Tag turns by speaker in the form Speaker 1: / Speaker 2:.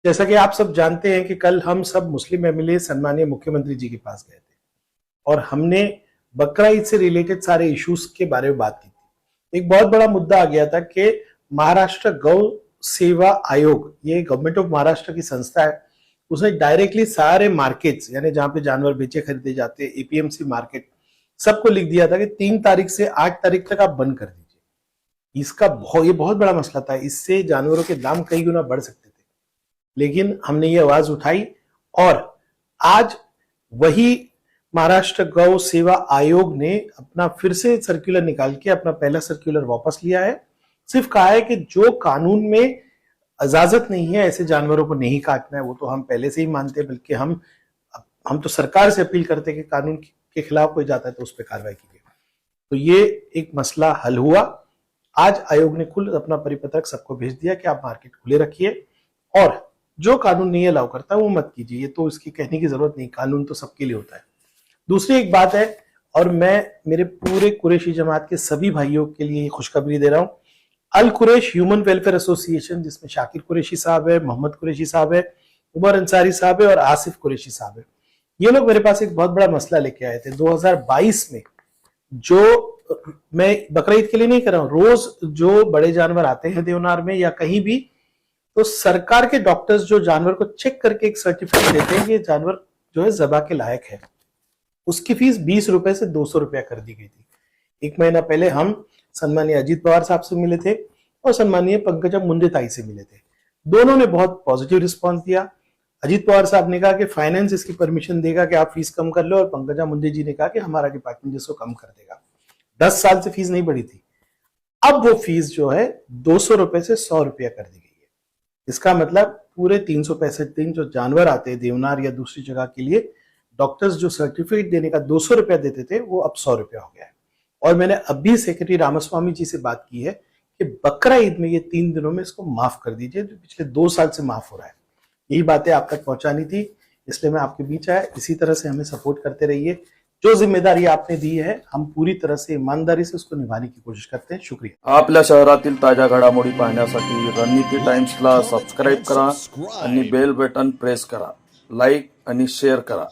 Speaker 1: जैसा कि आप सब जानते हैं कि कल हम सब मुस्लिम एमएलए सम्मानीय मुख्यमंत्री जी के पास गए थे और हमने बकरा ईद से रिलेटेड सारे इश्यूज के बारे में बात की थी। एक बहुत बड़ा मुद्दा आ गया था कि महाराष्ट्र गौ सेवा आयोग, ये गवर्नमेंट ऑफ महाराष्ट्र की संस्था है, उसने डायरेक्टली सारे मार्केट्स यानी जहां पे जानवर बेचे खरीदे जाते हैं, एपीएमसी मार्केट, सबको लिख दिया था कि 3 तारीख से 8 तारीख तक आप बंद कर दीजिए। ये बहुत बड़ा मसला था, इससे जानवरों के दाम कई गुना बढ़ सकते थे। लेकिन हमने ये आवाज उठाई और आज वही महाराष्ट्र गौ सेवा आयोग ने अपना फिर से सर्कुलर निकाल के अपना पहला सर्कुलर वापस लिया है। सिर्फ कहा है कि जो कानून में इजाजत नहीं है ऐसे जानवरों को नहीं काटना है, वो तो हम पहले से ही मानते हैं, बल्कि हम तो सरकार से अपील करते हैं कि कानून के खिलाफ कोई जाता है तो उस पर कार्रवाई कीजिए। तो ये एक मसला हल हुआ। आज आयोग ने खुद अपना परिपत्रक सबको भेज दिया कि आप मार्केट खुले रखिए और जो कानून नहीं अलाउ करता वो मत कीजिए। ये तो इसकी कहने की जरूरत नहीं, कानून तो सबके लिए होता है। दूसरी एक बात है, और मैं मेरे पूरे कुरैशी जमात के सभी भाइयों के लिए खुशखबरी दे रहा हूं, अल कुरैश ह्यूमन वेलफेयर एसोसिएशन, जिसमें शाकिर कुरैशी साहब है, मोहम्मद कुरैशी साहब है, उमर अंसारी साहब है और आसिफ कुरैशी साहब है, ये लोग मेरे पास एक बहुत बड़ा मसला लेके आए थे 2022 में। जो मैं बकरा ईद के लिए नहीं कर रहा हूं, रोज जो बड़े जानवर आते हैं देवनार में या कहीं भी, तो सरकार के डॉक्टर्स जो जानवर को चेक करके एक सर्टिफिकेट देते हैं कि ये जानवर जो है ज़बा के लायक है, उसकी फीस 20 रुपए से 200 रुपया कर दी गई थी। 1 महीना पहले हम सम्मानीय अजीत पवार साहब से मिले थे और सम्मानीय पंकजा मुंडे ताई से मिले थे। दोनों ने बहुत पॉजिटिव रिस्पॉन्स दिया। अजीत पवार साहब ने कहा कि फाइनेंस इसकी परमिशन देगा कि आप फीस कम कर लो, और पंकजा मुंडे जी ने कहा कि हमारा डिपार्टमेंट जिसको कम कर देगा। 10 साल से फीस नहीं बढ़ी थी, अब वो फीस जो है 200 रुपए से 100 रुपया कर दी गई है। इसका मतलब पूरे 365 दिन जो जानवर आते हैं देवनार या दूसरी जगह के लिए, डॉक्टर्स जो सर्टिफिकेट देने का 200 रुपया देते थे वो अब 100 रुपया हो गया है। और मैंने अभी सेक्रेटरी रामास्वामी जी से बात की है कि बकरा ईद में ये 3 दिनों में इसको माफ कर दीजिए, जो पिछले 2 साल से माफ हो रहा है। यही बातें आप तक पहुंचानी थी, इसलिए मैं आपके बीच आया। इसी तरह से हमें सपोर्ट करते रहिए। जो जिम्मेदारी आपने दी है हम पूरी तरह से ईमानदारी से उसको निभाने की कोशिश करते हैं। शुक्रिया।
Speaker 2: आपल्या शहरातील ताज्या घडामोडी पाहण्यासाठी रणनीती टाइम्सला सबस्क्राईब करा आणि बेल बटन प्रेस करा, लाईक आणि शेअर करा।